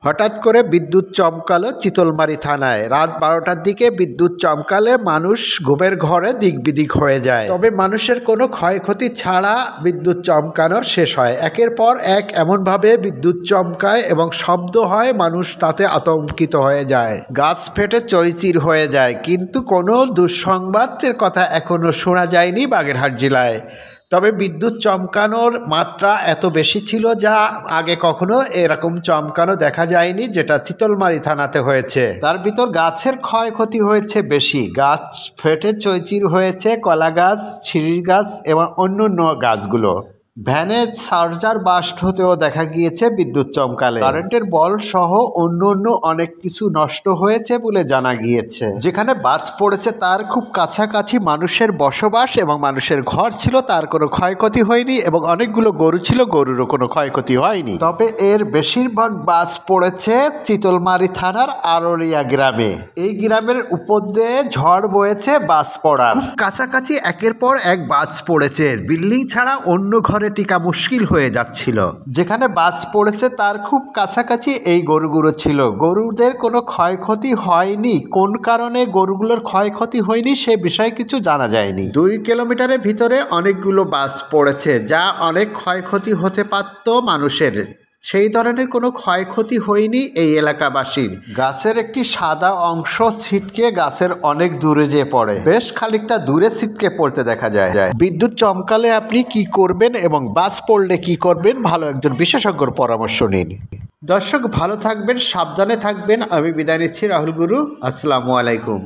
হঠাৎ করে বিদ্যুৎ চমকালো চিতলমারী থানায়। রাত 12টার দিকে বিদ্যুৎ চমকালে মানুষ ঘুমের ঘরে দিকবিদিক হয়ে যায়। তবে মানুষের কোনো ক্ষয়ক্ষতি ছাড়া বিদ্যুৎ চমকানোর শেষ হয়। একের পর এক এমনভাবে বিদ্যুৎ চমকায় এবং শব্দ হয়, মানুষ তাতে আতঙ্কিত হয়ে যায়। গাছ ফেটে চৌচির হয়ে যায়, কিন্তু কোনো দুঃসংবাদের কথা এখনো শোনা যায়নি বাগেরহাট জেলায়। তবে বিদ্যুৎ চমকানোর মাত্রা এত বেশি ছিল যা আগে কখনো এরকম চমকানো দেখা যায়নি, যেটা চিতলমারী থানাতে হয়েছে। তার ভিতর গাছের ক্ষয়ক্ষতি হয়েছে বেশি। গাছ ফেটে চৌচির হয়েছে কলা গাছ, ছিরির গাছ এবং অন্যান্য গাছগুলো। ভ্যানে চার্জার বাস্ট হতেও দেখা গিয়েছে বিদ্যুৎ চমকালে। কারেন্টের বল সহ অন্য অনেক কিছু নষ্ট হয়েছে বলে জানা গিয়েছে। যেখানে বাজ পড়েছে তার খুব কাছাকাছি মানুষের বসবাস এবং মানুষের ঘর ছিল, তার কোনো ক্ষয়ক্ষতি হয়নি এবং অনেকগুলো গরু ছিল, গরুরও কোনো ক্ষয়ক্ষতি হয়নি। তবে এর বেশিরভাগ বাজ পড়েছে চিতলমারী থানার আরলিয়া গ্রামে। এই গ্রামের উপর দিয়ে ঝড় বয়েছে বাজ পড়ার। খুব কাছাকাছি একের পর এক বাজ পড়েছে। বিল্ডিং ছাড়া অন্য ঘরে টিকা মুশকিল হয়ে যাচ্ছিল। যেখানে বাজ পড়েছে তার খুব কাছাকাছি এই গরুগুলো ছিল। গরুদের কোনো ক্ষয়ক্ষতি হয়নি। কোন কারণে গরুগুলোর ক্ষয়ক্ষতি হয়নি সে বিষয়ে কিছু জানা যায়নি। 2 কিলোমিটারের ভিতরে অনেকগুলো বাজ পড়েছে, যা অনেক ক্ষয়ক্ষতি হতে পারত মানুষের। সেই ধরনের কোনো ক্ষয়ক্ষতি হয়নি এই এলাকাবাসীর। গাছের একটি সাদা অংশ ছিটকে গাছের অনেক দূরে যেয়ে পড়ে, বেশ খানিকটা দূরে ছিটকে পড়তে দেখা যায়। বিদ্যুৎ চমকালে আপনি কি করবেন এবং বাজ পড়লে কি করবেন, ভালো একজন বিশেষজ্ঞর পরামর্শ নিন। দর্শক ভালো থাকবেন, সাবধানে থাকবেন। আমি বিদায় নিচ্ছি, রাহুল গুরু। আসসালামু আলাইকুম।